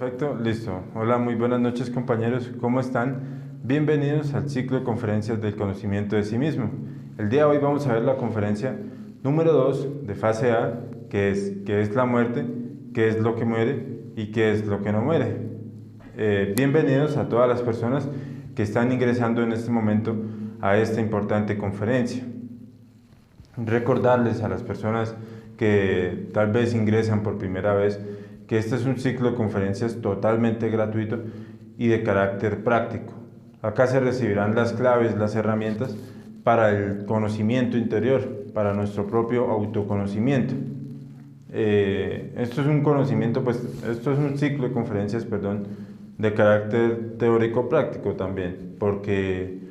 Perfecto, listo. Hola, muy buenas noches compañeros, ¿cómo están? Bienvenidos al ciclo de conferencias del conocimiento de sí mismo. El día de hoy vamos a ver la conferencia número 2 de fase A, qué es la muerte, qué es lo que muere y qué es lo que no muere. Bienvenidos a todas las personas que están ingresando en este momento a esta importante conferencia. Recordarles a las personas que tal vez ingresan por primera vez que este es un ciclo de conferencias totalmente gratuito y de carácter práctico. Acá se recibirán las claves, las herramientas para el conocimiento interior, para nuestro propio autoconocimiento. Esto es un conocimiento, esto es un ciclo de conferencias, perdón, de carácter teórico práctico también, porque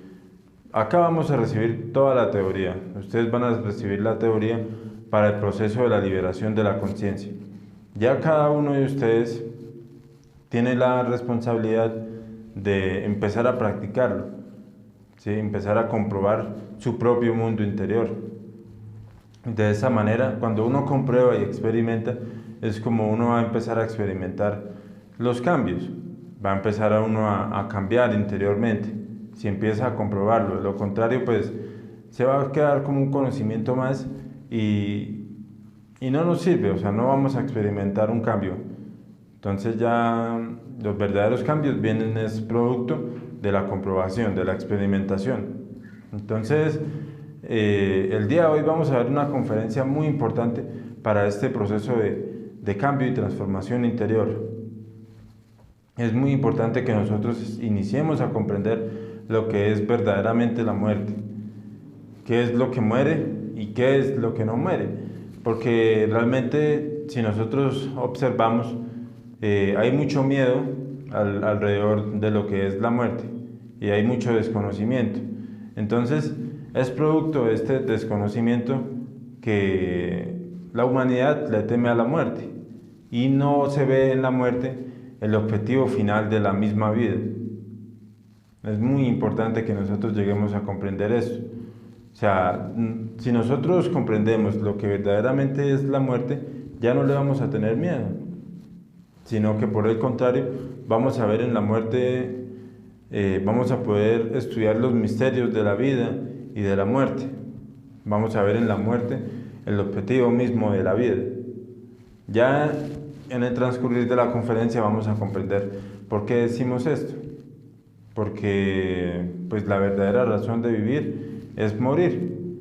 acá vamos a recibir toda la teoría. Ustedes van a recibir la teoría para el proceso de la liberación de la conciencia. Ya cada uno de ustedes tiene la responsabilidad de empezar a practicarlo, ¿sí? Empezar a comprobar su propio mundo interior. De esa manera, cuando uno comprueba y experimenta, es como uno va a empezar a experimentar los cambios. Va a empezar a uno a cambiar interiormente, si empieza a comprobarlo. Lo contrario, pues, se va a quedar como un conocimiento más y no nos sirve, o sea, no vamos a experimentar un cambio. Entonces ya los verdaderos cambios vienen es producto de la comprobación, de la experimentación. Entonces, el día de hoy vamos a ver una conferencia muy importante para este proceso de cambio y transformación interior. Es muy importante que nosotros iniciemos a comprender lo que es verdaderamente la muerte, qué es lo que muere y qué es lo que no muere, porque realmente si nosotros observamos, hay mucho miedo alrededor de lo que es la muerte y hay mucho desconocimiento. Entonces es producto de este desconocimiento que la humanidad le teme a la muerte y no se ve en la muerte el objetivo final de la misma vida. Es muy importante que nosotros lleguemos a comprender eso. O sea, si nosotros comprendemos lo que verdaderamente es la muerte, ya no le vamos a tener miedo, sino que por el contrario, vamos a ver en la muerte, vamos a poder estudiar los misterios de la vida y de la muerte. Vamos a ver en la muerte el objetivo mismo de la vida. Ya en el transcurrir de la conferencia vamos a comprender por qué decimos esto. Porque pues la verdadera razón de vivir es morir.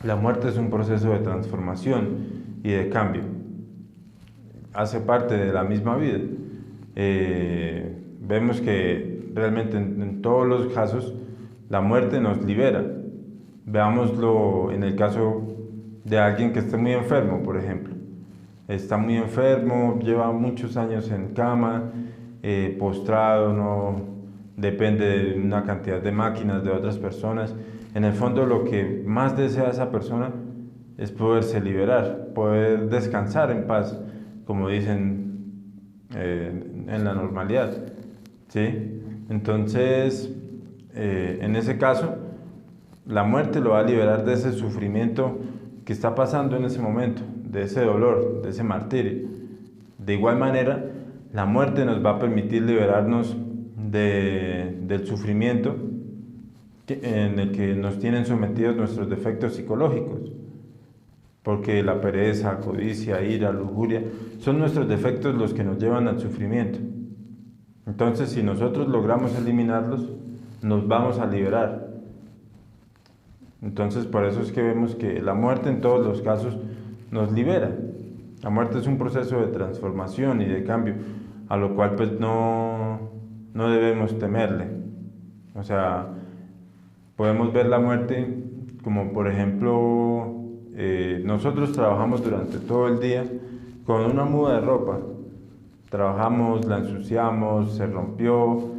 La muerte es un proceso de transformación y de cambio. Hace parte de la misma vida. Vemos que realmente en todos los casos la muerte nos libera. Veámoslo en el caso de alguien que esté muy enfermo, por ejemplo. Está muy enfermo, lleva muchos años en cama, postrado, no depende de una cantidad de máquinas, de otras personas. En el fondo lo que más desea esa persona es poderse liberar, poder descansar en paz, como dicen en la normalidad, ¿sí? Entonces, en ese caso, la muerte lo va a liberar de ese sufrimiento que está pasando en ese momento, de ese dolor, de ese martirio. De igual manera, la muerte nos va a permitir liberarnos del sufrimiento en el que nos tienen sometidos nuestros defectos psicológicos, porque la pereza, codicia, ira, lujuria, son nuestros defectos los que nos llevan al sufrimiento. Entonces, si nosotros logramos eliminarlos, nos vamos a liberar. Entonces, por eso es que vemos que la muerte en todos los casos nos libera. La muerte es un proceso de transformación y de cambio, a lo cual pues no debemos temerle. O sea, podemos ver la muerte como, por ejemplo, nosotros trabajamos durante todo el día con una muda de ropa. Trabajamos, la ensuciamos, se rompió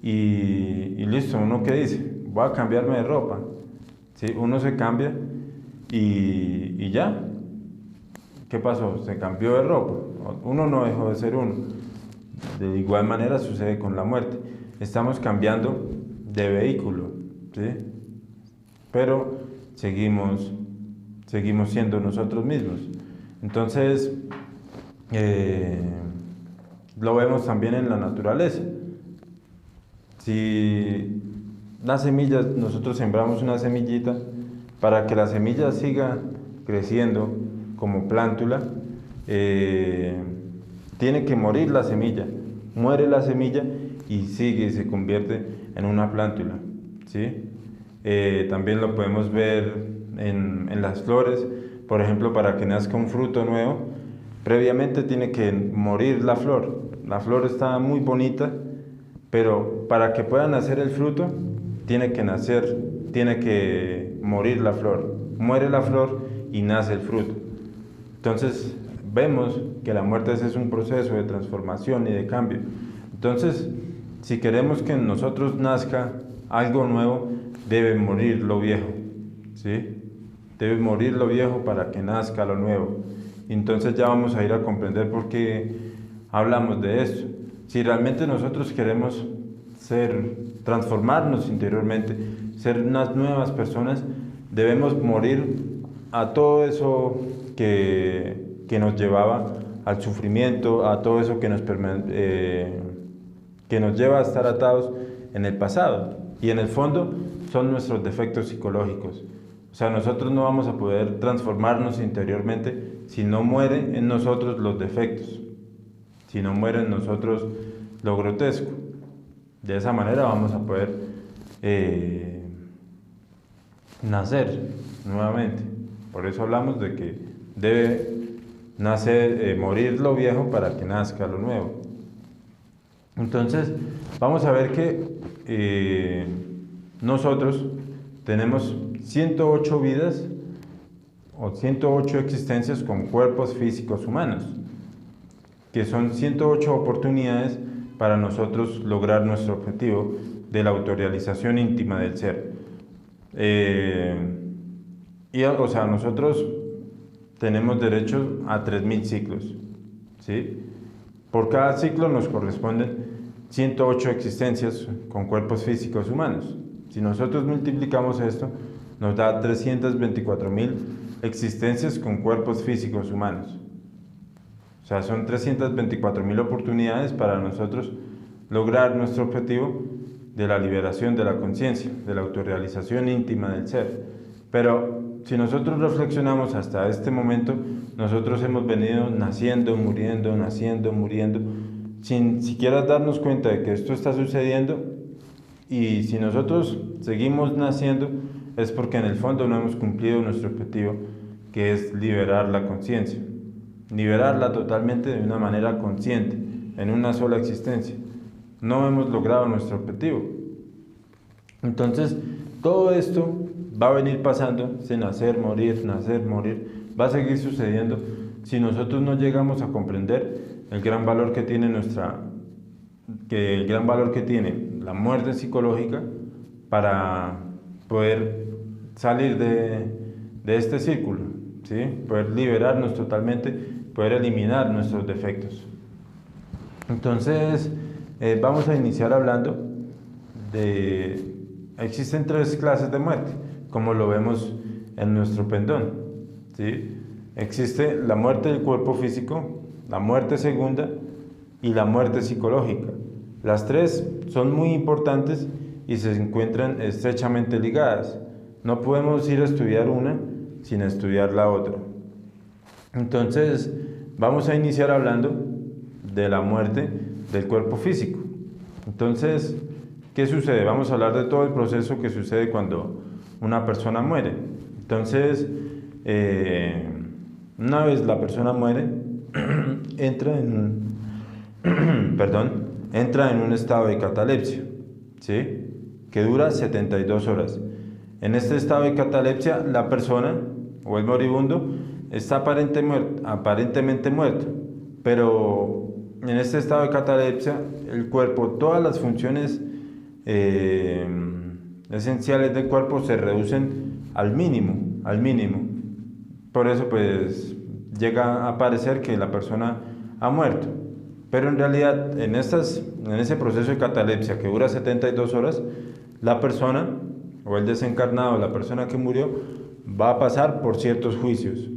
y listo. ¿Uno qué dice? Voy a cambiarme de ropa. ¿Sí? Uno se cambia y ya. ¿Qué pasó? Se cambió de ropa. Uno no dejó de ser uno. De igual manera sucede con la muerte. Estamos cambiando de vehículo, ¿sí? Pero seguimos siendo nosotros mismos. Entonces, lo vemos también en la naturaleza. Si las semillas, nosotros sembramos una semillita, para que la semilla siga creciendo como plántula, tiene que morir la semilla. Muere la semilla y sigue y se convierte en una plántula, ¿sí? También lo podemos ver en las flores. Por ejemplo, para que nazca un fruto nuevo, previamente tiene que morir la flor. La flor está muy bonita, pero para que pueda nacer el fruto, tiene que morir la flor. Muere la flor y nace el fruto. Entonces, vemos que la muerte es un proceso de transformación y de cambio. Entonces, si queremos que en nosotros nazca algo nuevo, debe morir lo viejo, ¿sí? Debe morir lo viejo para que nazca lo nuevo. Entonces ya vamos a ir a comprender por qué hablamos de esto. Si realmente nosotros queremos transformarnos interiormente, ser unas nuevas personas, debemos morir a todo eso que nos llevaba al sufrimiento, a todo eso que nos lleva a estar atados en el pasado. Y en el fondo son nuestros defectos psicológicos. O sea, nosotros no vamos a poder transformarnos interiormente si no mueren en nosotros los defectos, si no muere en nosotros lo grotesco. De esa manera vamos a poder nacer nuevamente. Por eso hablamos de que debe morir lo viejo para que nazca lo nuevo. Entonces, vamos a ver que nosotros tenemos 108 vidas o 108 existencias con cuerpos físicos humanos, que son 108 oportunidades para nosotros lograr nuestro objetivo de la autorrealización íntima del ser. O sea, nosotros tenemos derecho a 3000 ciclos, ¿sí? Por cada ciclo nos corresponden 108 existencias con cuerpos físicos humanos. Si nosotros multiplicamos esto, nos da 324.000 existencias con cuerpos físicos humanos. O sea, son 324.000 oportunidades para nosotros lograr nuestro objetivo de la liberación de la conciencia, de la autorrealización íntima del ser. Pero si nosotros reflexionamos hasta este momento, nosotros hemos venido naciendo, muriendo, sin siquiera darnos cuenta de que esto está sucediendo. Y si nosotros seguimos naciendo, es porque en el fondo no hemos cumplido nuestro objetivo, que es liberar la conciencia. Liberarla totalmente de una manera consciente, en una sola existencia. No hemos logrado nuestro objetivo. Entonces, todo esto va a venir pasando, sin nacer, morir, va a seguir sucediendo si nosotros no llegamos a comprender el gran valor que tiene la muerte psicológica para poder salir de este círculo, ¿sí? Poder liberarnos totalmente, poder eliminar nuestros defectos. Entonces, vamos a iniciar hablando existen 3 clases de muerte, como lo vemos en nuestro pendón, ¿sí? Existe la muerte del cuerpo físico, la muerte segunda y la muerte psicológica. Las 3 son muy importantes y se encuentran estrechamente ligadas. No podemos ir a estudiar una sin estudiar la otra. Entonces, vamos a iniciar hablando de la muerte del cuerpo físico. Entonces, ¿qué sucede? Vamos a hablar de todo el proceso que sucede cuando una persona muere. Entonces, una vez la persona muere, entra en un estado de catalepsia, ¿sí? Que dura 72 horas. En este estado de catalepsia, la persona o el moribundo está aparentemente muerto, pero en este estado de catalepsia, el cuerpo, todas las funciones esenciales del cuerpo se reducen al mínimo. Por eso, pues, llega a parecer que la persona ha muerto. Pero en realidad, en ese proceso de catalepsia que dura 72 horas, la persona o el desencarnado, la persona que murió, va a pasar por ciertos juicios,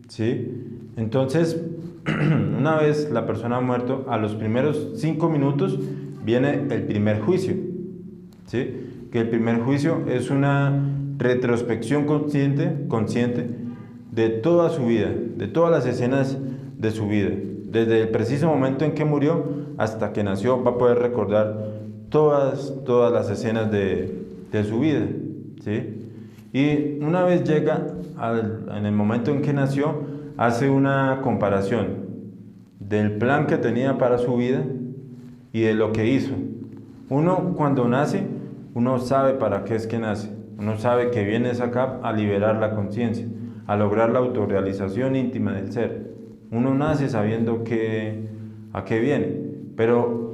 ¿sí? Entonces, Una vez la persona ha muerto, a los primeros 5 minutos viene el primer juicio, ¿sí? Que el primer juicio es una retrospección consciente de toda su vida, de todas las escenas de su vida. Desde el preciso momento en que murió hasta que nació, va a poder recordar todas las escenas de su vida, ¿sí? Y una vez llega en el momento en que nació, hace una comparación del plan que tenía para su vida y de lo que hizo. Uno cuando nace, uno sabe para qué es que nace. Uno sabe que vienes acá a liberar la conciencia, a lograr la autorrealización íntima del ser. Uno nace sabiendo a qué viene, pero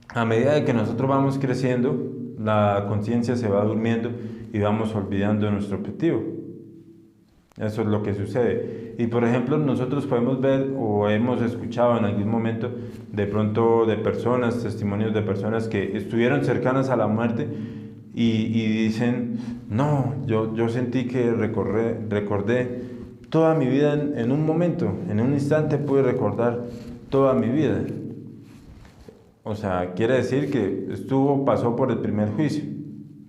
a medida de que nosotros vamos creciendo, la conciencia se va durmiendo y vamos olvidando nuestro objetivo. Eso es lo que sucede. Y por ejemplo, nosotros podemos ver o hemos escuchado en algún momento de pronto de personas, testimonios de personas que estuvieron cercanas a la muerte y dicen, no, yo sentí que recordé toda mi vida en un momento, en un instante pude recordar toda mi vida. O sea, quiere decir que pasó por el primer juicio,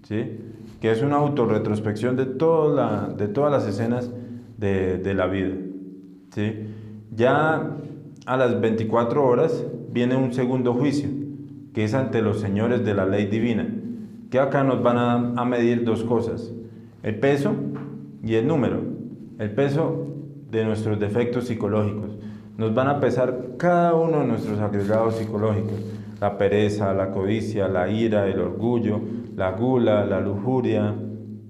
¿sí? Que es una autorretrospección de todas las escenas de la vida, ¿sí? Ya a las 24 horas viene un segundo juicio, que es ante los señores de la ley divina, que acá nos van a medir dos cosas, el peso y el número. El peso de nuestros defectos psicológicos. Nos van a pesar cada uno de nuestros agregados psicológicos, la pereza, la codicia, la ira, el orgullo, la gula, la lujuria,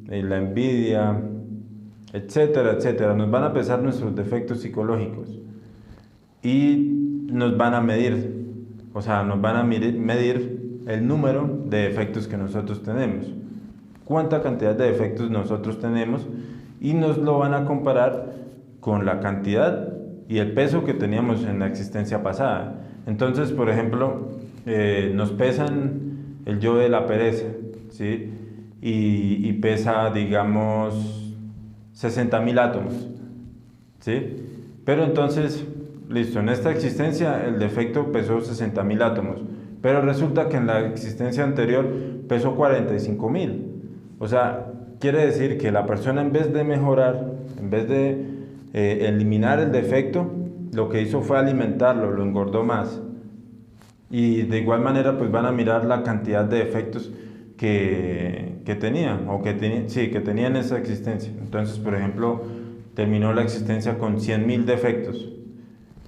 la envidia, etcétera, etcétera. Nos van a pesar nuestros defectos psicológicos y nos van a medir, o sea, nos van a medir el número de defectos que nosotros tenemos, cuánta cantidad de defectos nosotros tenemos y nos lo van a comparar con la cantidad y el peso que teníamos en la existencia pasada. Entonces, por ejemplo, nos pesan el yo de la pereza, ¿sí? Y pesa, digamos, 60.000 átomos, ¿sí? Pero entonces, listo, en esta existencia el defecto pesó 60.000 átomos, pero resulta que en la existencia anterior pesó 45.000. O sea, quiere decir que la persona, en vez de mejorar, en vez de eliminar el defecto, lo que hizo fue alimentarlo, lo engordó más. Y de igual manera pues van a mirar la cantidad de defectos que tenía, o que tenía en esa existencia. Entonces, por ejemplo, terminó la existencia con 100.000 defectos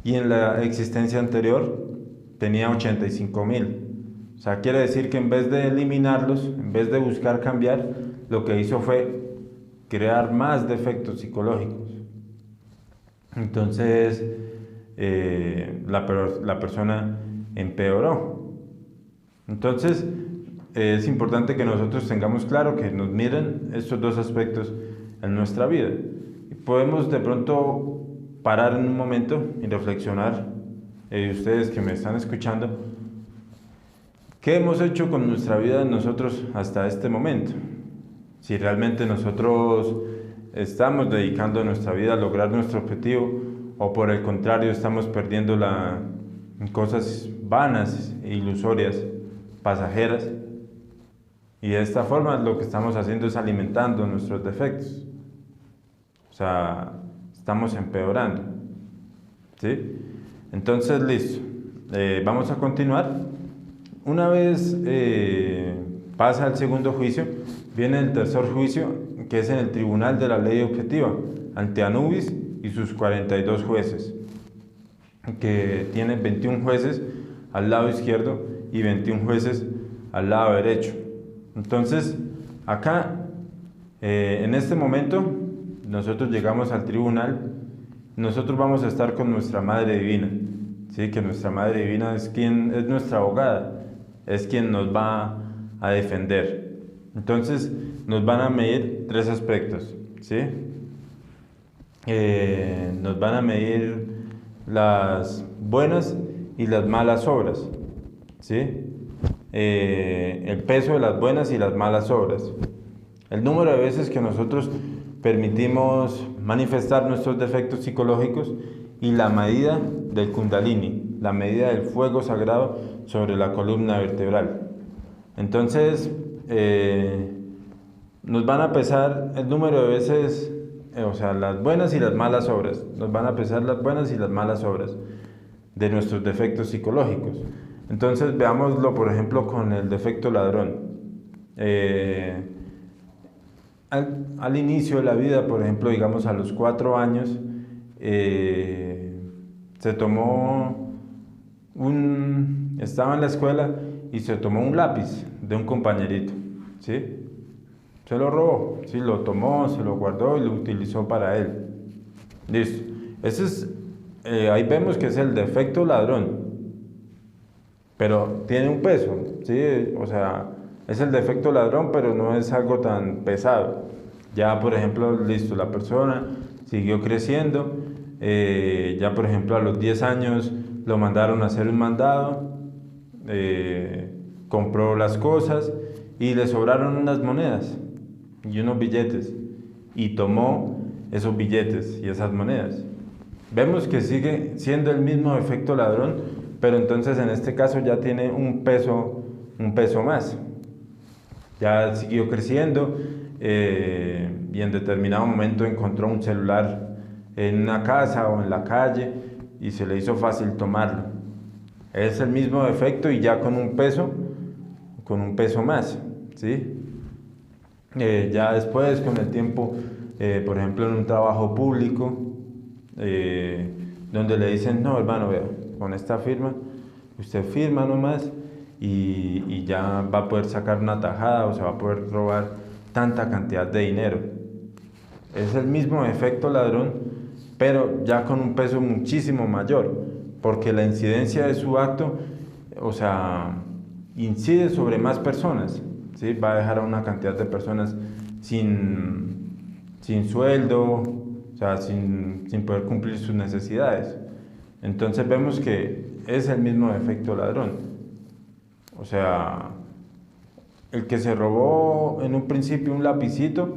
y en la existencia anterior tenía 85.000. O sea, quiere decir que en vez de eliminarlos, en vez de buscar cambiar, lo que hizo fue crear más defectos psicológicos. Entonces, la persona empeoró. Entonces, es importante que nosotros tengamos claro que nos miren estos dos aspectos en nuestra vida. Y podemos de pronto parar en un momento y reflexionar, ustedes que me están escuchando, ¿qué hemos hecho con nuestra vida nosotros hasta este momento? Si realmente nosotros estamos dedicando nuestra vida a lograr nuestro objetivo o por el contrario estamos perdiéndola en cosas vanas e ilusorias, pasajeras. Y de esta forma lo que estamos haciendo es alimentando nuestros defectos. O sea, estamos empeorando, ¿sí? Entonces, listo. Vamos a continuar. Una vez pasa el segundo juicio, viene el tercer juicio, que es en el Tribunal de la Ley Objetiva, ante Anubis y sus 42 jueces, que tiene 21 jueces al lado izquierdo y 21 jueces al lado derecho. Entonces, acá, en este momento, nosotros llegamos al tribunal, nosotros vamos a estar con nuestra Madre Divina, ¿sí? Que nuestra Madre Divina es nuestra abogada, es quien nos va a defender. Entonces, nos van a medir tres aspectos, ¿sí? Nos van a medir las buenas y las malas obras, ¿sí? El peso de las buenas y las malas obras, el número de veces que nosotros permitimos manifestar nuestros defectos psicológicos y la medida del Kundalini, la medida del fuego sagrado sobre la columna vertebral. Entonces, nos van a pesar el número de veces, o sea, las buenas y las malas obras. Nos van a pesar las buenas y las malas obras de nuestros defectos psicológicos. Entonces, veámoslo, por ejemplo, con el defecto ladrón. Al inicio de la vida, por ejemplo, digamos a los 4 años, estaba en la escuela y se tomó un lápiz de un compañerito, ¿sí? Se lo robó, ¿sí? Lo tomó, se lo guardó y lo utilizó para él. Listo. Ahí vemos que es el defecto ladrón, pero tiene un peso, ¿sí? O sea, es el defecto ladrón, pero no es algo tan pesado. Ya, por ejemplo, listo, la persona siguió creciendo, ya, por ejemplo, a los 10 años lo mandaron a hacer un mandado, compró las cosas y le sobraron unas monedas y unos billetes, y tomó esos billetes y esas monedas. Vemos que sigue siendo el mismo efecto ladrón, pero entonces en este caso ya tiene un peso más. Ya siguió creciendo, y en determinado momento encontró un celular en una casa o en la calle y se le hizo fácil tomarlo. Es el mismo efecto y ya con un peso más, ¿sí? Ya después, con el tiempo, por ejemplo, en un trabajo público, donde le dicen, no, hermano, vea, con esta firma, usted firma nomás y ya va a poder sacar una tajada o se va a poder robar tanta cantidad de dinero. Es el mismo efecto ladrón, pero ya con un peso muchísimo mayor, porque la incidencia de su acto, o sea, incide sobre más personas, ¿sí? Va a dejar a una cantidad de personas sin sueldo, o sea, sin poder cumplir sus necesidades. Entonces vemos que es el mismo efecto ladrón. O sea, el que se robó en un principio un lapicito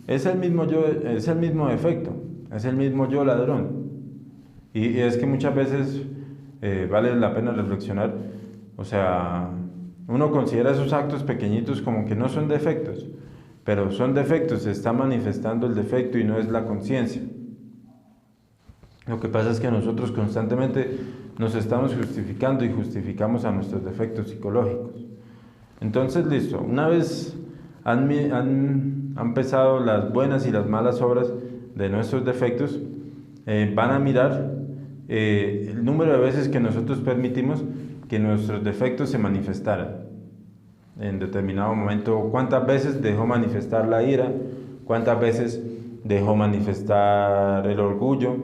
es el mismo efecto, es el mismo yo ladrón. Y es que muchas veces vale la pena reflexionar, o sea, uno considera esos actos pequeñitos como que no son defectos, pero son defectos, se está manifestando el defecto y no es la conciencia. Lo que pasa es que nosotros constantemente nos estamos justificando y justificamos a nuestros defectos psicológicos. Entonces, listo, una vez han pesado las buenas y las malas obras de nuestros defectos, van a mirar el número de veces que nosotros permitimos que nuestros defectos se manifestaran. En determinado momento, cuántas veces dejó manifestar la ira, cuántas veces dejó manifestar el orgullo,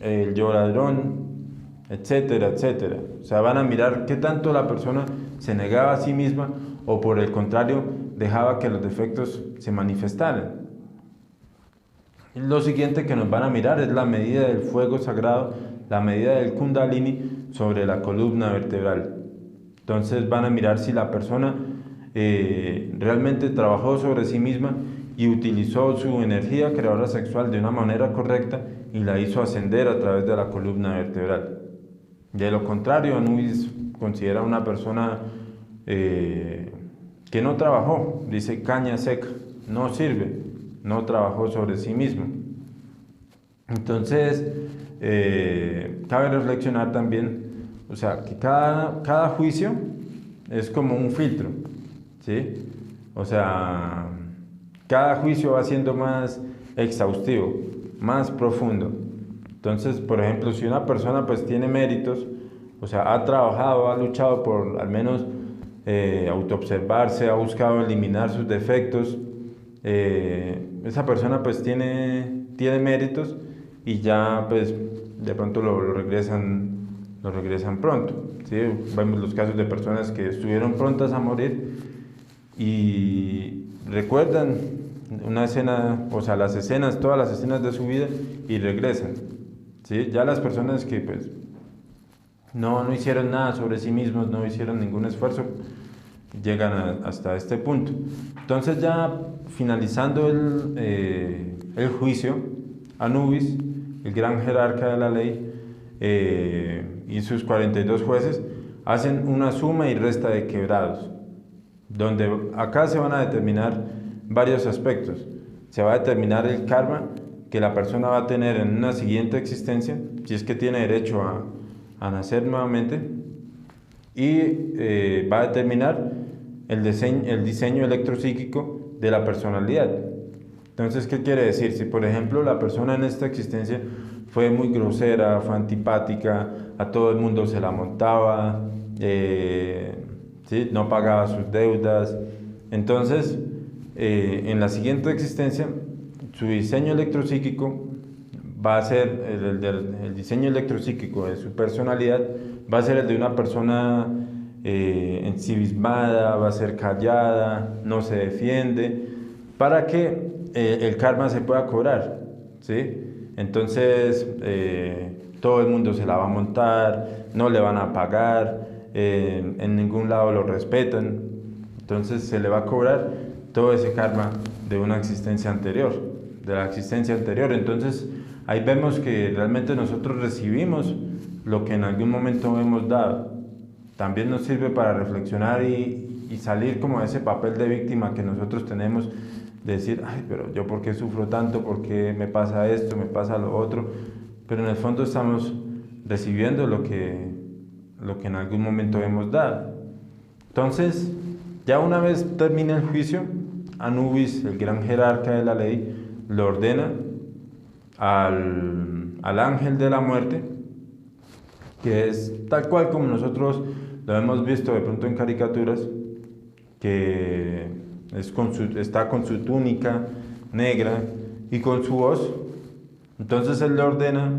el yo ladrón, etcétera, etcétera. O sea, van a mirar qué tanto la persona se negaba a sí misma o por el contrario dejaba que los defectos se manifestaran. Lo siguiente que nos van a mirar es la medida del fuego sagrado, la medida del Kundalini sobre la columna vertebral. Entonces van a mirar si la persona realmente trabajó sobre sí misma y utilizó su energía creadora sexual de una manera correcta y la hizo ascender a través de la columna vertebral. De lo contrario, Anubis considera una persona que no trabajó, dice caña seca, no sirve, no trabajó sobre sí mismo. Entonces, cabe reflexionar también, o sea, que cada juicio es como un filtro, ¿sí? O sea, cada juicio va siendo más exhaustivo, más profundo. Entonces, por ejemplo, si una persona pues tiene méritos, o sea, ha trabajado, ha luchado por al menos autoobservarse, ha buscado eliminar sus defectos, esa persona pues tiene méritos y ya pues de pronto lo regresan pronto, ¿sí? Vemos los casos de personas que estuvieron prontas a morir y recuerdan una escena, o sea, todas las escenas de su vida y regresan, ¿sí? Ya las personas que pues no hicieron nada sobre sí mismos, no hicieron ningún esfuerzo, llegan hasta este punto. Entonces ya finalizando el juicio, Anubis, el gran jerarca de la ley, y sus 42 jueces hacen una suma y resta de quebrados, donde acá se van a determinar varios aspectos. Se va a determinar el karma que la persona va a tener en una siguiente existencia, si es que tiene derecho a nacer nuevamente, y va a determinar el diseño electropsíquico de la personalidad. Entonces, ¿qué quiere decir? Si, por ejemplo, la persona en esta existencia fue muy grosera, fue antipática, a todo el mundo se la montaba, ¿sí? No pagaba sus deudas, entonces, en la siguiente existencia, su diseño electropsíquico va a ser el diseño electropsíquico de su personalidad, va a ser el de una persona ensimismada, va a ser callada, no se defiende, para que el karma se pueda cobrar, ¿sí? Entonces, todo el mundo se la va a montar, no le van a pagar, en ningún lado lo respetan, entonces se le va a cobrar todo ese karma de una existencia anterior, de la existencia anterior. Entonces, ahí vemos que realmente nosotros recibimos lo que en algún momento hemos dado. También nos sirve para reflexionar y salir como de ese papel de víctima que nosotros tenemos, de decir, ay, pero yo por qué sufro tanto, por qué me pasa esto, me pasa lo otro, pero en el fondo estamos recibiendo lo que en algún momento hemos dado. Entonces, ya una vez termina el juicio, Anubis, el gran jerarca de la ley, le ordena al ángel de la muerte, que es tal cual como nosotros lo hemos visto de pronto en caricaturas, que está con su túnica negra y con su voz. Entonces él le ordena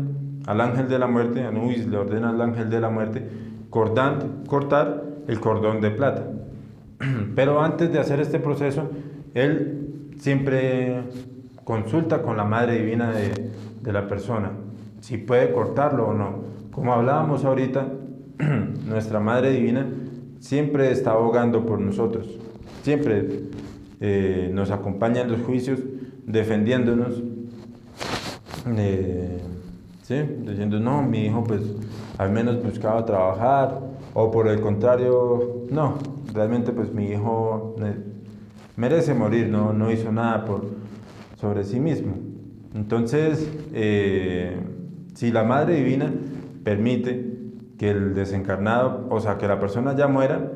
al ángel de la muerte, Anubis le ordena al ángel de la muerte cortar el cordón de plata. Pero antes de hacer este proceso, él siempre consulta con la Madre Divina de la persona, si puede cortarlo o no. Como hablábamos ahorita, nuestra Madre Divina siempre está abogando por nosotros, siempre nos acompaña en los juicios, defendiéndonos, ¿sí? Diciendo, no, mi hijo pues al menos buscaba trabajar, o por el contrario, no, realmente pues mi hijo merece morir, no hizo nada sobre sí mismo. Entonces, si la Madre Divina permite que el desencarnado, o sea, que la persona ya muera,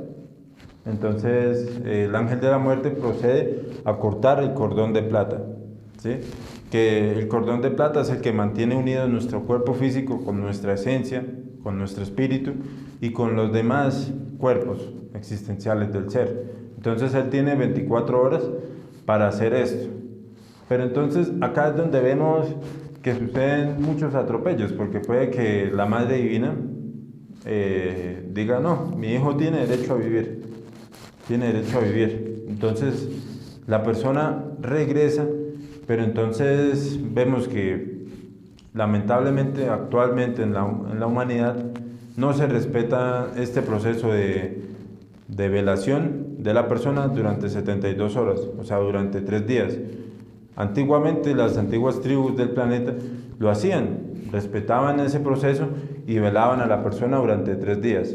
entonces el ángel de la muerte procede a cortar el cordón de plata, ¿sí? Que el cordón de plata es el que mantiene unido nuestro cuerpo físico con nuestra esencia, con nuestro espíritu y con los demás cuerpos existenciales del ser. Entonces él tiene 24 horas para hacer esto. Pero entonces acá es donde vemos que suceden muchos atropellos, porque puede que la Madre Divina diga, no, mi hijo tiene derecho a vivir, tiene derecho a vivir. Entonces la persona regresa, pero entonces vemos que lamentablemente actualmente en la humanidad no se respeta este proceso de velación de la persona durante 72 horas, o sea, durante 3 días. Antiguamente las antiguas tribus del planeta lo hacían, respetaban ese proceso y velaban a la persona durante 3 días.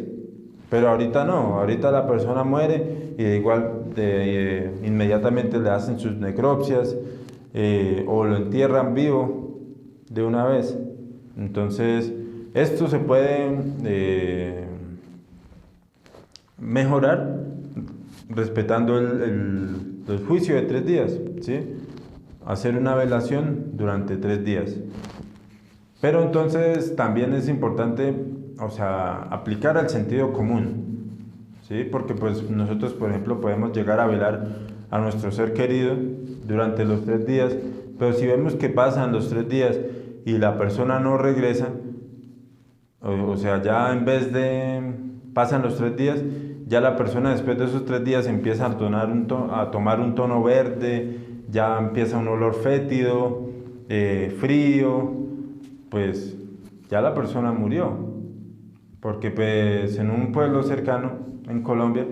Pero ahorita no, ahorita la persona muere y inmediatamente le hacen sus necropsias o lo entierran vivo de una vez. Entonces, esto se puede mejorar respetando el juicio de 3 días, ¿sí? Hacer una velación durante 3 días. Pero entonces también es importante, o sea, aplicar al sentido común, ¿sí? Porque pues nosotros, por ejemplo, podemos llegar a velar a nuestro ser querido durante los 3 días, pero si vemos que pasan los 3 días y la persona no regresa, o sea, ya en vez de pasan los 3 días, ya la persona después de esos 3 días empieza a tomar un tono verde, ya empieza un olor fétido, frío, pues ya la persona murió. Porque pues en un pueblo cercano, en Colombia,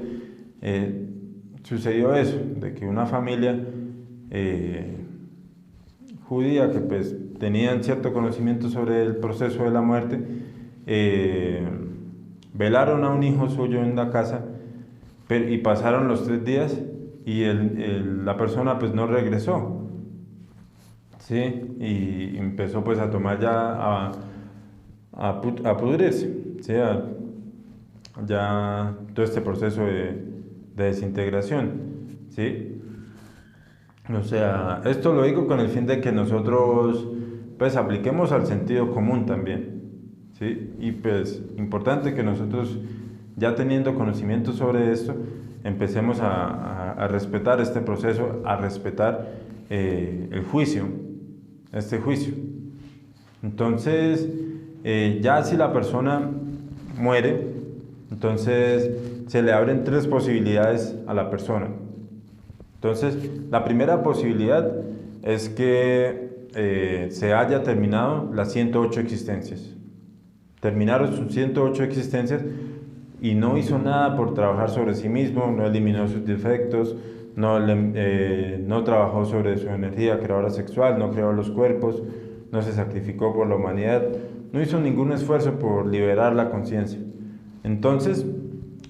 sucedió eso, de que una familia judía que pues tenían cierto conocimiento sobre el proceso de la muerte, eh, velaron a un hijo suyo en la casa y pasaron los 3 días y la persona pues no regresó, ¿sí? Y empezó pues a tomar ya a pudrirse, ¿sí? Ya todo este proceso de desintegración, ¿sí? O sea, esto lo digo con el fin de que nosotros pues apliquemos al sentido común también, ¿sí? Y pues importante que nosotros ya teniendo conocimiento sobre esto empecemos a respetar este proceso, a respetar el juicio, este juicio. Entonces, ya si la persona muere, entonces se le abren 3 posibilidades a la persona. Entonces, la primera posibilidad es que se haya terminado las 108 existencias. Terminaron sus 108 existencias y no hizo nada por trabajar sobre sí mismo, no eliminó sus defectos, no trabajó sobre su energía creadora sexual, no creó los cuerpos, no se sacrificó por la humanidad, no hizo ningún esfuerzo por liberar la conciencia. Entonces,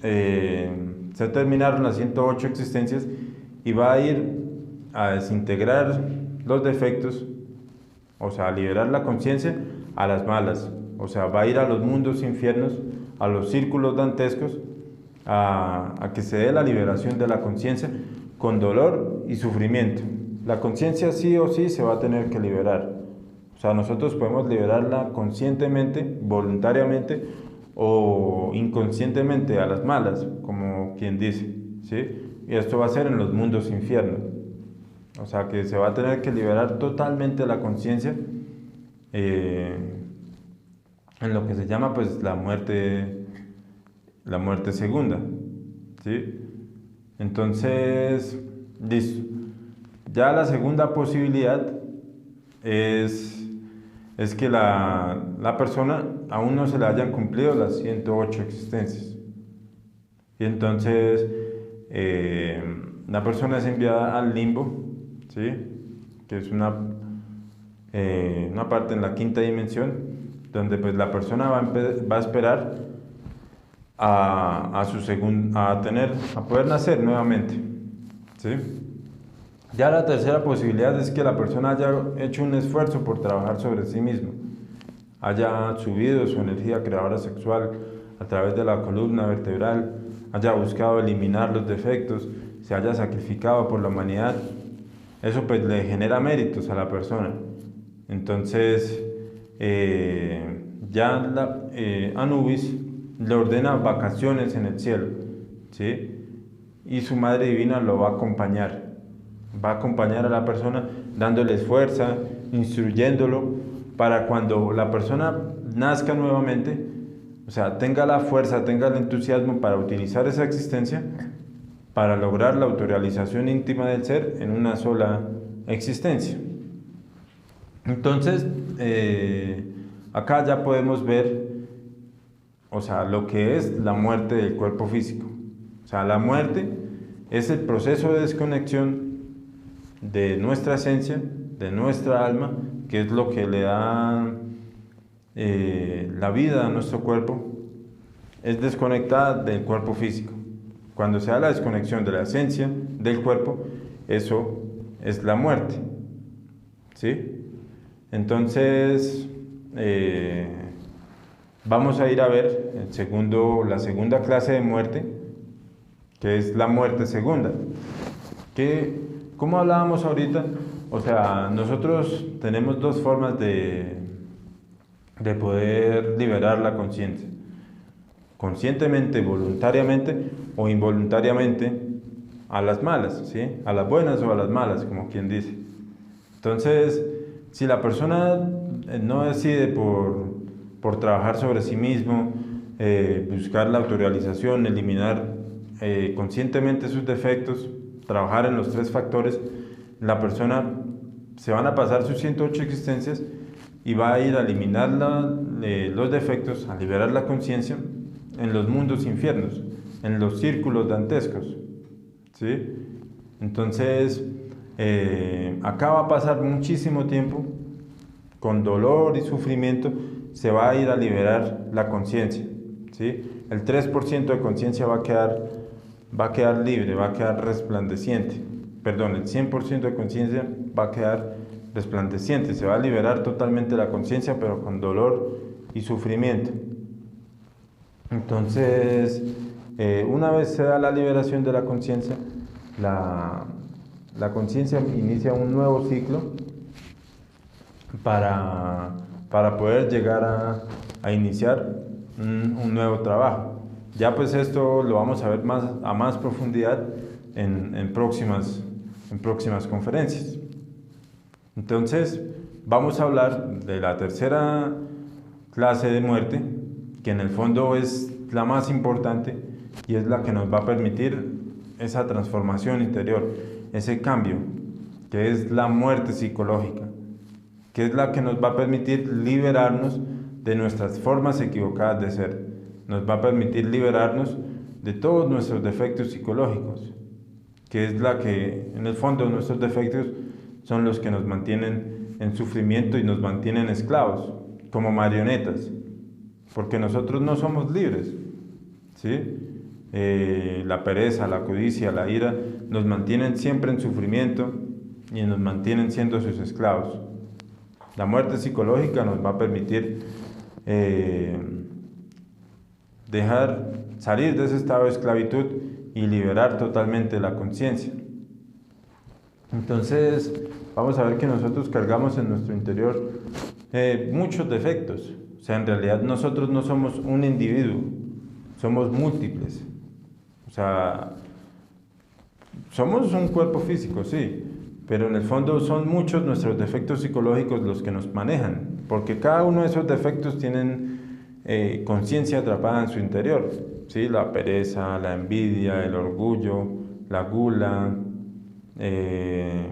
se terminaron las 108 existencias y va a ir a desintegrar los defectos, o sea, a liberar la conciencia a las malas, o sea, va a ir a los mundos infiernos, a los círculos dantescos, a que se dé la liberación de la conciencia con dolor y sufrimiento. La conciencia sí o sí se va a tener que liberar. O sea, nosotros podemos liberarla conscientemente, voluntariamente o inconscientemente a las malas, como quien dice, ¿sí? Y esto va a ser en los mundos infiernos. O sea, que se va a tener que liberar totalmente la conciencia en lo que se llama pues la muerte segunda, ¿sí? Entonces, listo. Ya la segunda posibilidad es que la persona aún no se le hayan cumplido las 108 existencias. Y entonces la persona es enviada al limbo, ¿sí? Que es una parte en la quinta dimensión, donde pues la persona va a esperar a poder nacer nuevamente, ¿sí? Ya la tercera posibilidad es que la persona haya hecho un esfuerzo por trabajar sobre sí mismo, haya subido su energía creadora sexual a través de la columna vertebral, haya buscado eliminar los defectos, se haya sacrificado por la humanidad. Eso pues le genera méritos a la persona. Entonces, Anubis le ordena vacaciones en el cielo, ¿sí? Y su Madre Divina lo va a acompañar a la persona dándole fuerza, instruyéndolo para cuando la persona nazca nuevamente, o sea, tenga la fuerza, tenga el entusiasmo para utilizar esa existencia para lograr la autorrealización íntima del ser en una sola existencia. Entonces, acá ya podemos ver, o sea, lo que es la muerte del cuerpo físico. O sea, la muerte es el proceso de desconexión de nuestra esencia, de nuestra alma, que es lo que le da la vida a nuestro cuerpo, es desconectada del cuerpo físico. Cuando se da la desconexión de la esencia del cuerpo, eso es la muerte, ¿sí? Entonces, vamos a ir a ver la segunda clase de muerte, que es la muerte segunda. Que, como hablábamos ahorita, o sea, nosotros tenemos 2 formas de poder liberar la conciencia: conscientemente, voluntariamente o involuntariamente, a las malas, ¿sí? A las buenas o a las malas, como quien dice. Entonces, si la persona no decide por trabajar sobre sí mismo, buscar la autorrealización, eliminar conscientemente sus defectos, trabajar en los 3 factores, la persona se van a pasar sus 108 existencias y va a ir a eliminar los defectos, a liberar la conciencia en los mundos infiernos, en los círculos dantescos, ¿sí? Entonces, acá va a pasar muchísimo tiempo con dolor y sufrimiento, se va a ir a liberar la conciencia, ¿sí? El 3% de conciencia va a quedar libre, va a quedar resplandeciente. Perdón, el 100% de conciencia va a quedar resplandeciente, se va a liberar totalmente la conciencia, pero con dolor y sufrimiento. Entonces, una vez se da la liberación de la conciencia, la conciencia inicia un nuevo ciclo para poder llegar a iniciar un nuevo trabajo. Ya pues esto lo vamos a ver a más profundidad en próximas conferencias. Entonces, vamos a hablar de la tercera clase de muerte, que en el fondo es la más importante y es la que nos va a permitir esa transformación interior, ese cambio, que es la muerte psicológica, que es la que nos va a permitir liberarnos de nuestras formas equivocadas de ser, nos va a permitir liberarnos de todos nuestros defectos psicológicos, que es la que, en el fondo, nuestros defectos son los que nos mantienen en sufrimiento y nos mantienen esclavos, como marionetas, porque nosotros no somos libres, ¿sí? La pereza, la codicia, la ira nos mantienen siempre en sufrimiento y nos mantienen siendo sus esclavos. La muerte psicológica nos va a permitir salir de ese estado de esclavitud y liberar totalmente la conciencia. Entonces, vamos a ver que nosotros cargamos en nuestro interior muchos defectos. O sea, en realidad nosotros no somos un individuo, somos múltiples. O sea, somos un cuerpo físico, sí, pero en el fondo son muchos nuestros defectos psicológicos los que nos manejan, porque cada uno de esos defectos tienen conciencia atrapada en su interior, ¿sí? La pereza, la envidia, el orgullo, la gula, el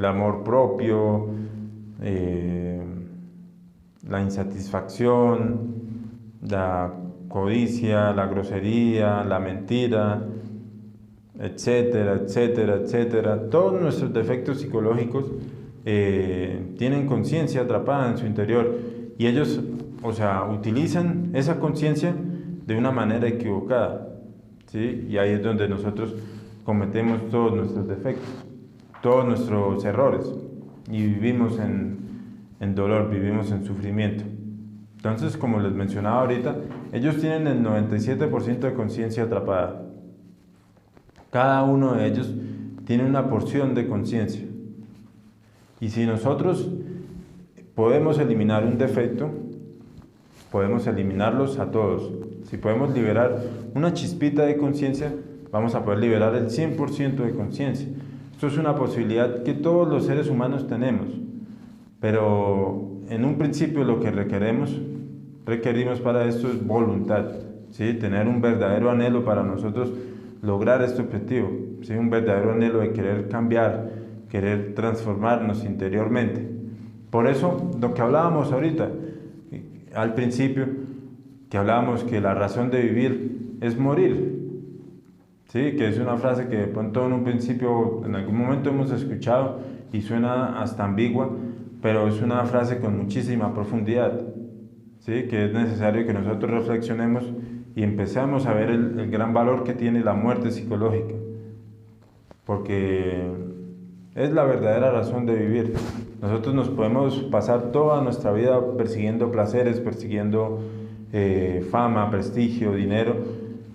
amor propio, la insatisfacción, la codicia, la grosería, la mentira, etcétera, etcétera, etcétera. Todos nuestros defectos psicológicos tienen conciencia atrapada en su interior y ellos, o sea, utilizan esa conciencia de una manera equivocada, ¿sí? Y ahí es donde nosotros cometemos todos nuestros defectos, todos nuestros errores y vivimos en dolor, vivimos en sufrimiento. Entonces, como les mencionaba ahorita, ellos tienen el 97% de conciencia atrapada. Cada uno de ellos tiene una porción de conciencia. Y si nosotros podemos eliminar un defecto, podemos eliminarlos a todos. Si podemos liberar una chispita de conciencia, vamos a poder liberar el 100% de conciencia. Esto es una posibilidad que todos los seres humanos tenemos, pero en un principio lo que requerimos para esto es voluntad, ¿sí? Tener un verdadero anhelo para nosotros lograr este objetivo, ¿sí? Un verdadero anhelo de querer cambiar, querer transformarnos interiormente. Por eso, lo que hablábamos ahorita, al principio, que hablábamos que la razón de vivir es morir, ¿sí? Que es una frase que de pronto en un principio, en algún momento hemos escuchado y suena hasta ambigua, pero es una frase con muchísima profundidad, ¿sí? Que es necesario que nosotros reflexionemos y empecemos a ver el gran valor que tiene la muerte psicológica, porque es la verdadera razón de vivir. Nosotros nos podemos pasar toda nuestra vida persiguiendo placeres, persiguiendo fama, prestigio, dinero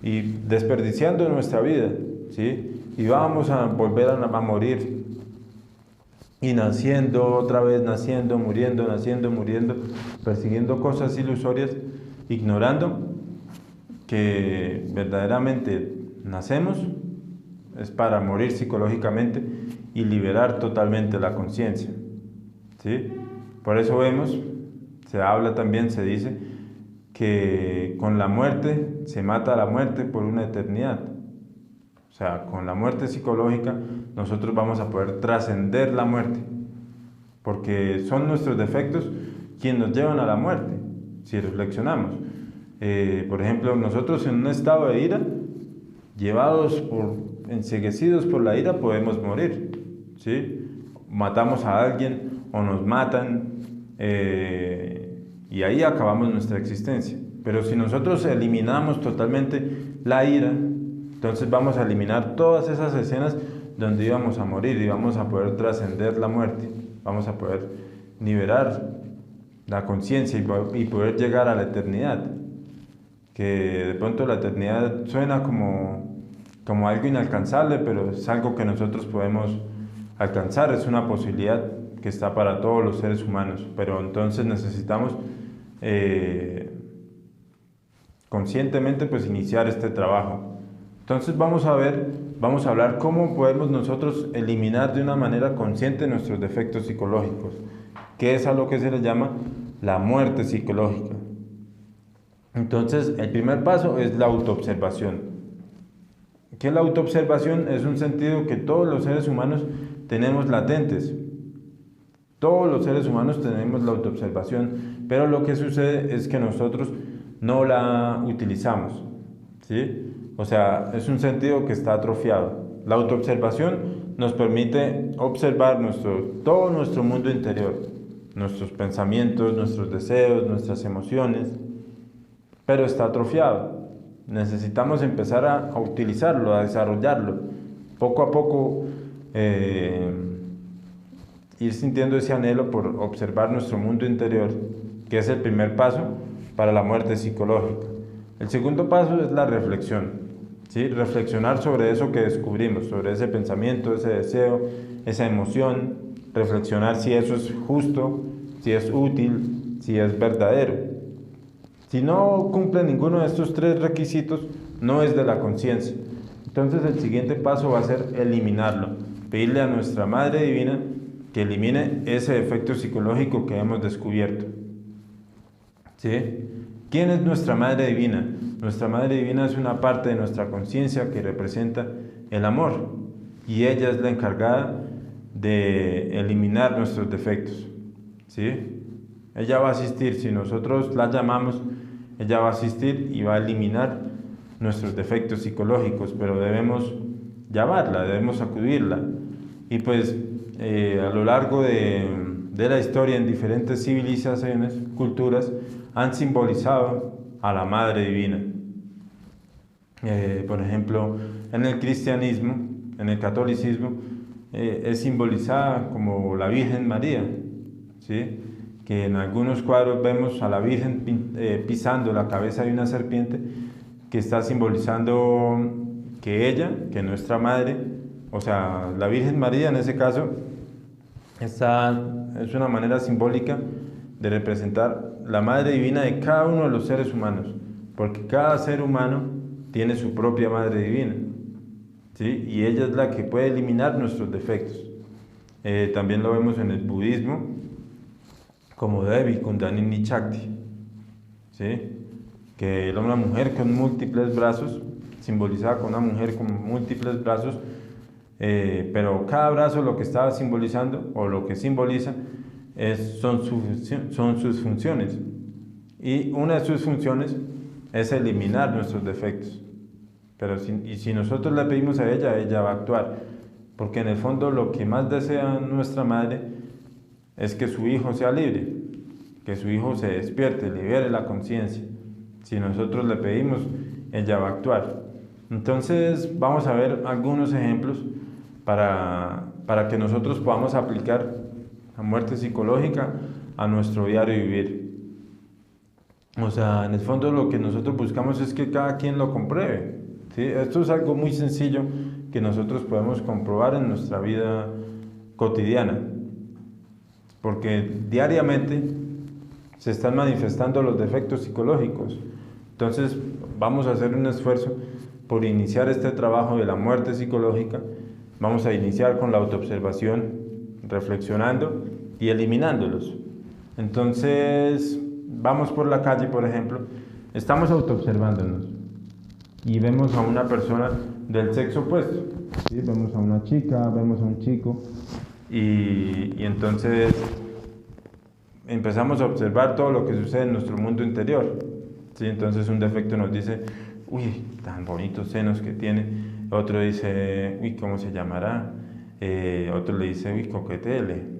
y desperdiciando nuestra vida, ¿sí? Y vamos a volver a morir y naciendo otra vez, naciendo, muriendo, persiguiendo cosas ilusorias, ignorando que verdaderamente nacemos es para morir psicológicamente y liberar totalmente la conciencia, ¿sí? Por eso vemos, se habla también, se dice que con la muerte se mata a la muerte por una eternidad. O sea, con la muerte psicológica nosotros vamos a poder trascender la muerte, porque son nuestros defectos quienes nos llevan a la muerte, si reflexionamos. Por ejemplo, nosotros en un estado de ira, enceguecidos por la ira, podemos morir, ¿sí? Matamos a alguien o nos matan, y ahí acabamos nuestra existencia. Pero si nosotros eliminamos totalmente la ira, entonces vamos a eliminar todas esas escenas donde íbamos a morir y vamos a poder trascender la muerte, vamos a poder liberar la conciencia y poder llegar a la eternidad, que de pronto la eternidad suena como algo inalcanzable, pero es algo que nosotros podemos alcanzar, es una posibilidad que está para todos los seres humanos, pero entonces necesitamos conscientemente pues iniciar este trabajo. Entonces vamos a hablar cómo podemos nosotros eliminar de una manera consciente nuestros defectos psicológicos, que es a lo que se le llama la muerte psicológica. Entonces el primer paso es la autoobservación. ¿Qué es la autoobservación? Es un sentido que todos los seres humanos tenemos latentes. Todos los seres humanos tenemos la autoobservación, pero lo que sucede es que nosotros no la utilizamos, ¿sí? O sea, es un sentido que está atrofiado. La autoobservación nos permite observar todo nuestro mundo interior, nuestros pensamientos, nuestros deseos, nuestras emociones, pero está atrofiado. Necesitamos empezar a utilizarlo, a desarrollarlo. Poco a poco ir sintiendo ese anhelo por observar nuestro mundo interior, que es el primer paso para la muerte psicológica. El segundo paso es la reflexión, ¿sí? Reflexionar sobre eso que descubrimos, sobre ese pensamiento, ese deseo, esa emoción, reflexionar si eso es justo, si es útil, si es verdadero. Si no cumple ninguno de estos tres requisitos, no es de la conciencia. Entonces el siguiente paso va a ser eliminarlo, pedirle a nuestra Madre Divina que elimine ese efecto psicológico que hemos descubierto. ¿Sí? ¿Quién es nuestra Madre Divina? Nuestra Madre Divina es una parte de nuestra conciencia que representa el amor, y ella es la encargada de eliminar nuestros defectos. ¿Sí? Ella va a asistir, si nosotros la llamamos, ella va a asistir y va a eliminar nuestros defectos psicológicos, pero debemos llamarla, debemos acudirla. Y pues a lo largo de la historia, en diferentes civilizaciones, culturas, han simbolizado a la Madre Divina. Por ejemplo, en el cristianismo, en el catolicismo, es simbolizada como la Virgen María, ¿sí? Que en algunos cuadros vemos a la Virgen pisando la cabeza de una serpiente, que está simbolizando que ella, que nuestra Madre, o sea, la Virgen María en ese caso, es una manera simbólica de representar la Madre Divina de cada uno de los seres humanos, porque cada ser humano tiene su propia Madre Divina, ¿sí? Y ella es la que puede eliminar nuestros defectos. También lo vemos en el budismo, como Devi, Kundalini Shakti, ¿sí? Que era una mujer con múltiples brazos, simbolizada con una mujer con múltiples brazos, pero cada brazo lo que estaba simbolizando, o lo que simboliza, son sus funciones. Y una de sus funciones es eliminar nuestros defectos. Pero si nosotros le pedimos a ella va a actuar. Porque en el fondo lo que más desea nuestra Madre es que su hijo sea libre, que su hijo se despierte, libere la conciencia. Si nosotros le pedimos, ella va a actuar. Entonces vamos a ver algunos ejemplos para que nosotros podamos aplicar la muerte psicológica a nuestro diario vivir. O sea, en el fondo lo que nosotros buscamos es que cada quien lo compruebe, ¿sí? Esto es algo muy sencillo que nosotros podemos comprobar en nuestra vida cotidiana, porque diariamente se están manifestando los defectos psicológicos. Entonces vamos a hacer un esfuerzo por iniciar este trabajo de la muerte psicológica. Vamos a iniciar con la autoobservación, reflexionando y eliminándolos. Entonces vamos por la calle, por ejemplo, estamos autoobservándonos y vemos a una persona del sexo opuesto, ¿sí? Vemos a una chica, vemos a un chico, y entonces empezamos a observar todo lo que sucede en nuestro mundo interior, ¿sí? Entonces un defecto nos dice, uy, tan bonitos senos que tiene. Otro dice, uy, ¿cómo se llamará? Otro le dice, uy, coquetele.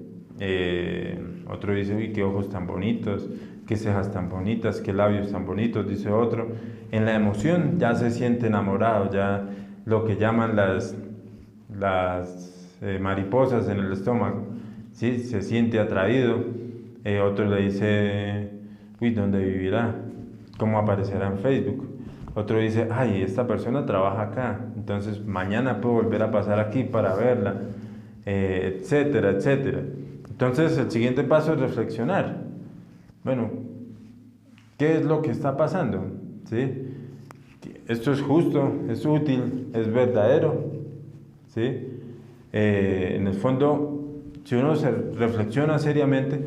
Otro dice, uy, qué ojos tan bonitos, qué cejas tan bonitas, qué labios tan bonitos, dice otro. En la emoción ya se siente enamorado, ya lo que llaman las mariposas en el estómago, ¿sí? Se siente atraído. Otro le dice, uy, ¿dónde vivirá? ¿Cómo aparecerá en Facebook? Otro dice, ay, esta persona trabaja acá, entonces mañana puedo volver a pasar aquí para verla, etcétera, etcétera. Entonces el siguiente paso es reflexionar. Bueno, ¿qué es lo que está pasando? ¿Sí? ¿Esto es justo? ¿Es útil? ¿Es verdadero? ¿Sí? En el fondo, si uno se reflexiona seriamente,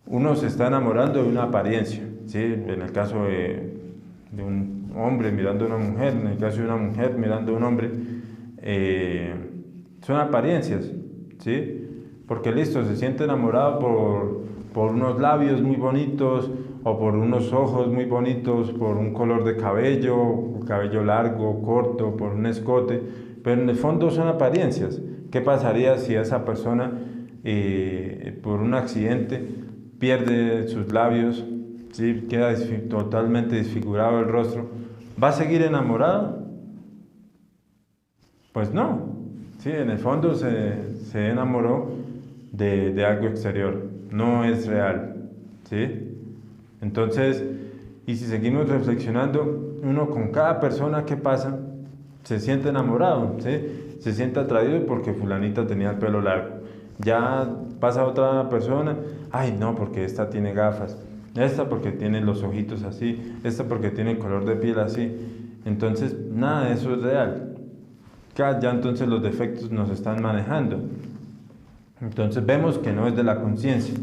uno se está enamorando de una apariencia, ¿sí? En el caso de un hombre mirando a una mujer, en el caso de una mujer mirando a un hombre, son apariencias, ¿sí? Porque listo, se siente enamorado por unos labios muy bonitos, o por unos ojos muy bonitos, por un color de cabello largo, corto, por un escote, pero en el fondo son apariencias. ¿Qué pasaría si esa persona, por un accidente, pierde sus labios, ¿sí? Queda totalmente desfigurado el rostro? ¿Va a seguir enamorado? Pues no, ¿sí? En el fondo se enamoró de algo exterior, no es real, ¿sí? Entonces, y si seguimos reflexionando, uno con cada persona que pasa se siente enamorado, ¿sí? Se siente atraído porque fulanita tenía el pelo largo. Ya pasa otra persona, ay no, porque esta tiene gafas, esta porque tiene los ojitos así, esta porque tiene el color de piel así. Entonces, nada de eso es real. Ya entonces los defectos nos están manejando. Entonces vemos que no es de la conciencia.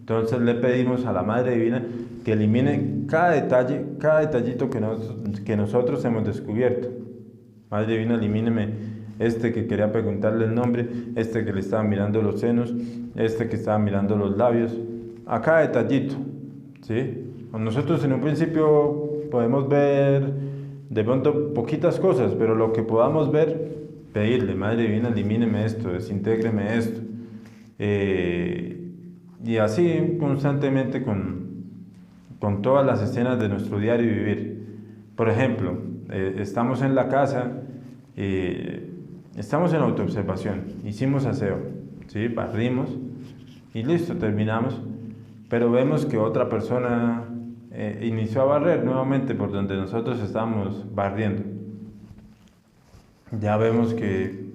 Entonces le pedimos a la Madre Divina que elimine cada detalle, cada detallito que nosotros hemos descubierto. Madre Divina, elimíneme este que quería preguntarle el nombre, este que le estaba mirando los senos, este que estaba mirando los labios, a cada detallito, ¿sí? Nosotros en un principio podemos ver de pronto poquitas cosas, pero lo que podamos ver, pedirle, Madre Divina, elimíneme esto, desintégreme esto. Y así constantemente con todas las escenas de nuestro diario vivir. Por ejemplo, estamos en la casa, estamos en autoobservación, hicimos aseo, ¿sí? Barrimos y listo, terminamos, pero vemos que otra persona inició a barrer nuevamente por donde nosotros estábamos barriendo. Ya vemos que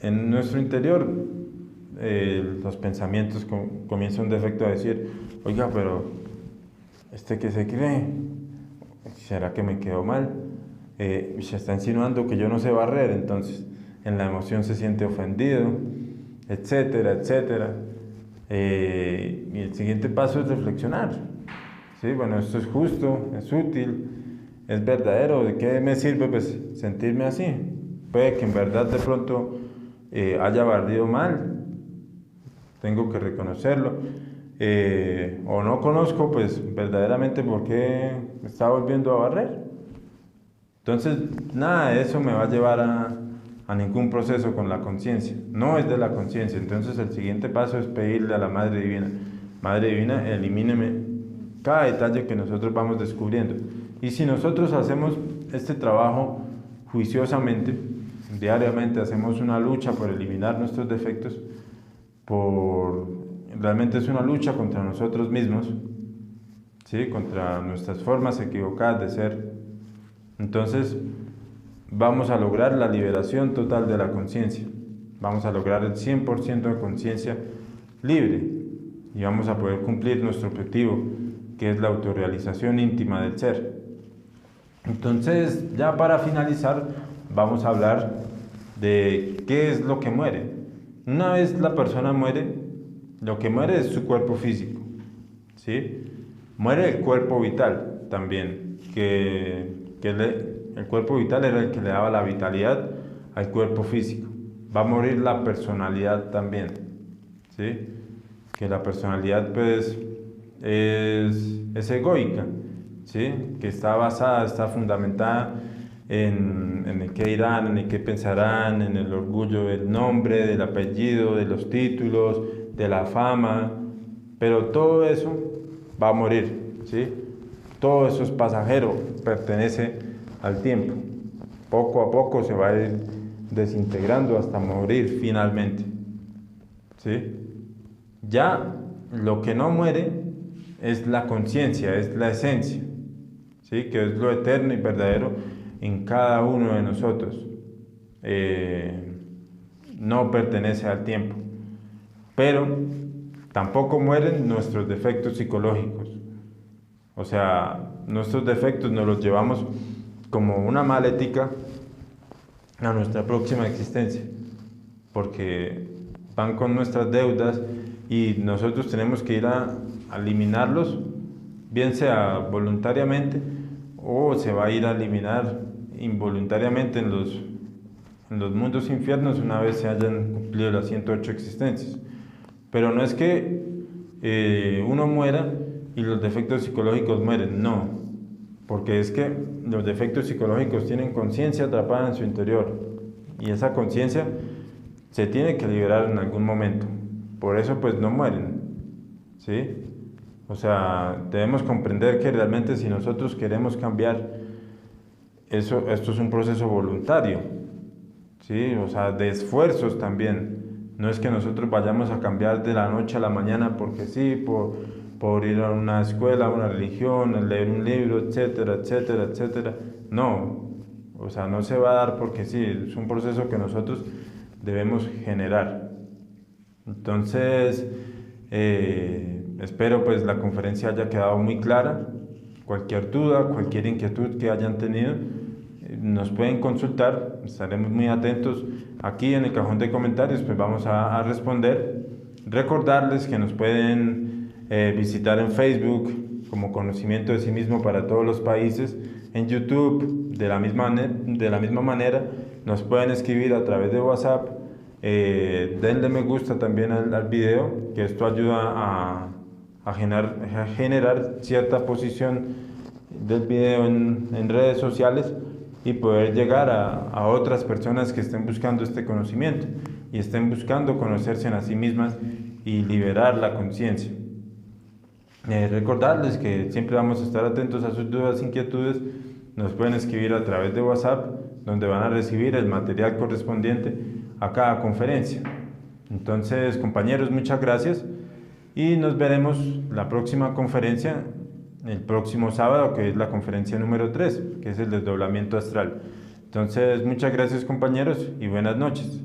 en nuestro interior los pensamientos comienzan un defecto a decir, oiga, pero ¿este qué se cree? ¿Será que me quedó mal? Se está insinuando que yo no sé barrer, entonces en la emoción se siente ofendido, etcétera, etcétera. Y el siguiente paso es reflexionar. ¿Sí? Bueno, esto es justo, es útil, es verdadero. ¿De qué me sirve pues sentirme así? Puede que en verdad de pronto haya barrido mal, tengo que reconocerlo, o no conozco pues verdaderamente por qué me está volviendo a barrer. Entonces nada de eso me va a llevar a ningún proceso con la conciencia, no es de la conciencia. Entonces el siguiente paso es pedirle a la Madre Divina, Madre Divina, elimíneme cada detalle que nosotros vamos descubriendo. Y si nosotros hacemos este trabajo juiciosamente, diariamente hacemos una lucha por eliminar nuestros defectos, realmente es una lucha contra nosotros mismos, ¿sí? Contra nuestras formas equivocadas de ser. Entonces vamos a lograr la liberación total de la conciencia, vamos a lograr el 100% de conciencia libre y vamos a poder cumplir nuestro objetivo, que es la autorrealización íntima del ser. Entonces, ya para finalizar, vamos a hablar de qué es lo que muere. Una vez la persona muere, lo que muere es su cuerpo físico, ¿sí? Muere el cuerpo vital también, el cuerpo vital era el que le daba la vitalidad al cuerpo físico. Va a morir la personalidad también, ¿sí? Que la personalidad pues es egoica, ¿sí? Que está basada, está fundamentada en el qué dirán, en el qué pensarán, en el orgullo del nombre, del apellido, de los títulos, de la fama, pero todo eso va a morir, ¿sí? Todo eso es pasajero, pertenece al tiempo. Poco a poco se va a ir desintegrando hasta morir finalmente, ¿sí? Ya lo que no muere es la conciencia, es la esencia, ¿sí? Que es lo eterno y verdadero en cada uno de nosotros. No pertenece al tiempo, pero tampoco mueren nuestros defectos psicológicos. O sea, nuestros defectos nos los llevamos como una malética a nuestra próxima existencia, porque van con nuestras deudas y nosotros tenemos que ir a eliminarlos, bien sea voluntariamente o se va a ir a eliminar involuntariamente en los mundos infiernos una vez se hayan cumplido las 108 existencias. Pero no es que uno muera y los defectos psicológicos mueren, no, porque es que los defectos psicológicos tienen conciencia atrapada en su interior y esa conciencia se tiene que liberar en algún momento, por eso pues no mueren, ¿sí? O sea, debemos comprender que realmente si nosotros queremos cambiar, esto es un proceso voluntario, ¿sí? O sea, de esfuerzos también. No es que nosotros vayamos a cambiar de la noche a la mañana porque sí, por ir a una escuela, a una religión, a leer un libro, etcétera, etcétera, etcétera. No, o sea, no se va a dar porque sí, es un proceso que nosotros debemos generar. Entonces, espero pues la conferencia haya quedado muy clara. Cualquier duda, cualquier inquietud que hayan tenido, nos pueden consultar, estaremos muy atentos aquí en el cajón de comentarios, pues vamos a responder. Recordarles que nos pueden visitar en Facebook como Conocimiento de Sí Mismo para todos los países, en YouTube de la misma manera, nos pueden escribir a través de WhatsApp, denle me gusta también al video, que esto ayuda a generar cierta posición del video en redes sociales y poder llegar a otras personas que estén buscando este conocimiento y estén buscando conocerse a sí mismas y liberar la conciencia. Recordarles que siempre vamos a estar atentos a sus dudas, inquietudes, nos pueden escribir a través de WhatsApp, donde van a recibir el material correspondiente a cada conferencia. Entonces, compañeros, muchas gracias y nos veremos la próxima conferencia el próximo sábado, que es la conferencia número 3, que es el desdoblamiento astral. Entonces, muchas gracias, compañeros, y buenas noches.